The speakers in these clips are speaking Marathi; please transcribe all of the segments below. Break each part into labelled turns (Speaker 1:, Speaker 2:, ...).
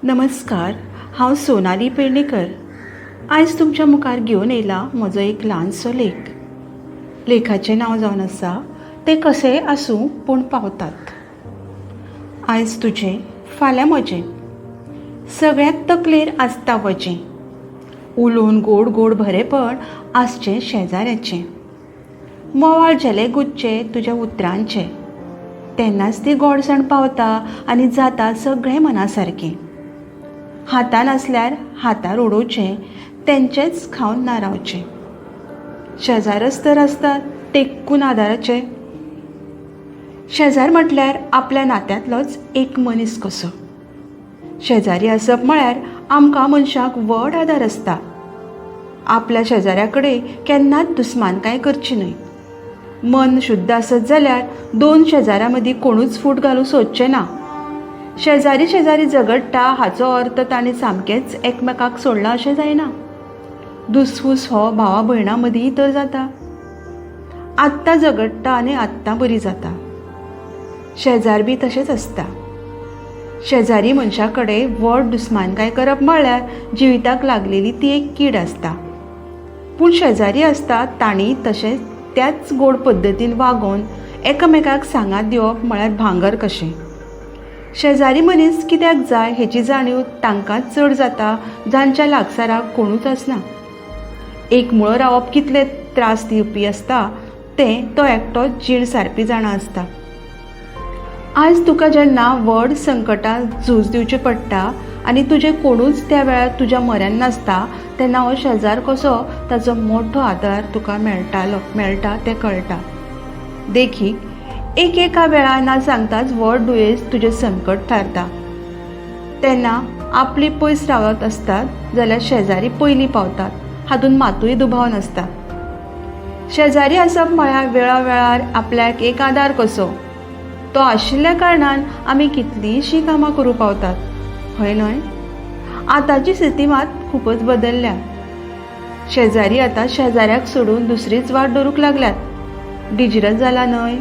Speaker 1: नमस्कार, हांव सोनाली पेडणेकर। आयज तुमच्या मुखार घेवन येयला म्हजो एक ल्हानसो लेख। लेखाचें नांव जावन आसा ते कशेय आसूं पूण पावतात। आयज तुजें फाल्यां म्हजें, सगळ्याक तकलेर आसता वजें, उलोवन गोड गोड बरेपण आसचें शेजाऱ्याचें। मोवाळ झेले गुच्चे तुज्या उतरांचे, तेन्नाच ती गोडसाण पावता आनी जाता सगळें मना सारकें। हातान आसल्यार हातार उडोवचें, तेंचेंच खावन ना रावचें। शेजारच तर आसतात तेंकून आदाराचे। शेजार म्हटल्यार आपल्या नात्यांतलोच एक मनीस कसो। शेजारी आसप म्हळ्यार आमकां मनशाक व्हड आदार आसता। आपल्या शेजाऱ्या कडेन केन्नाच दुस्मानकाय करची न्हय। मन शुद्ध आसत जाल्यार दोन शेजाऱ्यां मदीं कोणूच फूट घालूं सोदचें ना। शेजारी शेजारी झगडटा हाचो अर्थ तांणी सामकेंच एकमेकाक सोडलां अशें जायना। दुसफूस हो भावा भयणां मदीं तर जाता। आत्तां झगडटा आनी आत्तां बरी जाता। शेजार बी तशेंच आसता। शेजारी मनशा कडेन व्हड दुस्मानकाय करप म्हळ्यार जिविताक लागलेली ती एक कीड आसता। पूण शेजारी आसतात तांणी तशेंच त्याच गोड पद्दतीन वागोवन एकामेकाक सांगात दिवप म्हळ्यार भांगर कशें। शेजारी मनीस कित्याक जाय हेची जाणीव तांकांच चड जाता जांच्या लागसाराक कोणूच आसना। एक मुळो रावप कितले त्रास दिवपी आसता तें तो एकटोच जीण सारपी जाणा आसता। आयज तुका जेन्ना व्हड संकटाक झूज दिवचें पडटा आनी तुजें कोणूच त्या वेळार तुज्या म्हऱ्यान नासता, तेन्ना हो शेजार कसो ताचो मोठो आदार तुका मेळटा तें कळटा। देखीक एका वेळार ना सांगताच व्हड दुयेंस तुजें संकट थारता, तेन्ना आपली पयस रावत आसतात जाल्यार शेजारी पयलीं पावतात, हातूंत मातूय दुबाव नासता। शेजारी आसप म्हळ्यार वेळावेळार आपल्याक एक आदार कसो। तो आशिल्ल्या कारणान आमी कितलींशीं कामां करूं पावतात, हय न्हय? आतांची स्थिती मात खूबच बदल्ल्या। शेजारी आतां शेजाऱ्याक सोडून दुसरीच वाट धरूंक लागल्यात। डिजिटल जाला न्हय,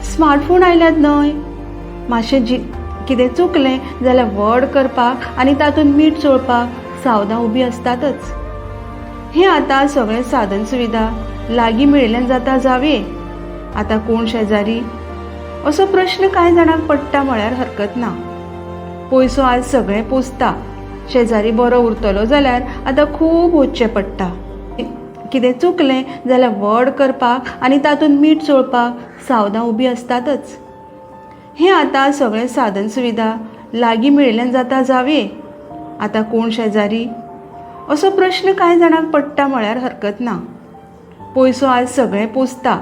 Speaker 1: स्मार्टफोन आयल्यात न्हय, मातशें कितें चुकलें जाल्यार व्हड करपाक आनी तातूंत मीठ चोळपाक सावदां उबी आसतातच। हें आतां सगळें साधन सुविधा लागीं मेळिल्ल्यान जाता जावये। आतां कोण शेजारी असो प्रश्न कांय जाणांक पडटा म्हळ्यार हरकत ना। पयसो आज सगळें पोसता, शेजारी बरो उरतलो जाल्यार आतां खूब वचचें पडटा। कितें चुकलें जाल्यार व्हड करपाक आनी तातूंत मीठ चोळपाक सावदां उबी आसतातच। हें आतां सगळें साधन सुविधा लागीं मेळिल्ल्यान जाता जावये। आतां कोण शेजारी असो प्रश्न कांय जाणांक पडटा म्हळ्यार हरकत ना। पयसो आज सगळें पोसता,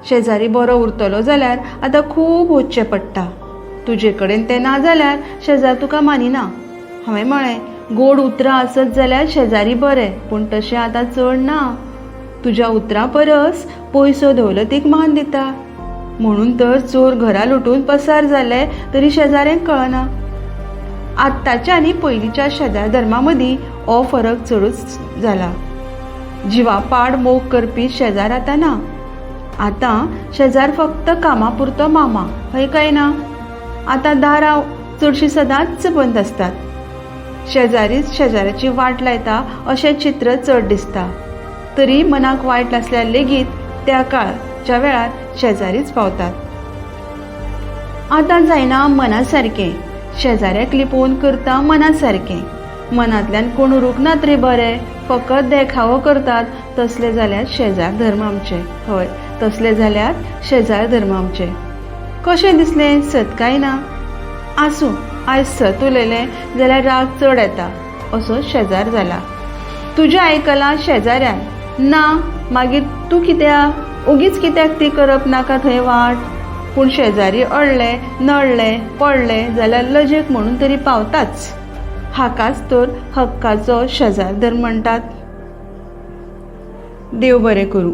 Speaker 1: शेजारी बरो उरतलो जाल्यार आतां खूब वचचें पडटा। तुजे कडेन तें ना जाल्यार शेजार तुका मानिना। हांवें म्हळें गोड उतरां आसत जाल्यार शेजारी बरे, पूण तशें आतां चड ना। तुज्या उतरां परस पयसो दौलतीक मान दिता। म्हणून तर चोर घरा लुटून पसार जाले तरी शेजाऱ्यांक कळना। आत्ताच्या आनी पयलींच्या शेजार धर्मा मदीं हो फरक चडूच जाला। जिवापाड मोग करपी शेजार आतां ना। आतां शेजार फक्त कामा पुरतो मामा, हय काय ना? आतां दारां चडशीं सदांच बंद आसतात। शेजारीच शेजाऱ्याची वाट लायता अशें चित्र चड दिसता। तरी मनाक वायट आसल्यार लेगीत त्या काळच्या वेळार शेजारीच पावतात। आतां जायना मना सारकें, शेजाऱ्याक लिपोवन करता मना सारकें। मनांतल्यान कोण उरूंक नात रे बरे, फकत देखावो करतात, तसले जाल्यार शेजार धर्म आमचे। हय, तसले जाल्यार शेजार धर्म आमचे। कशें दिसलें? सत काय ना? आसूं, आयज सत उलयलें जाल्यार राग चड येता असो शेजार जाला। तुजें आयकलां शेजाऱ्यान, ना मागीर तूं कित्याक उगीच कित्याक ती करप नाका थंय वाट। पूण शेजारी अडले नडले पडले जाल्यार लजेक म्हणून तरी पावताच। हाकाच तर हक्काचो शेजार धर्म म्हणटात। देव बरें करूं।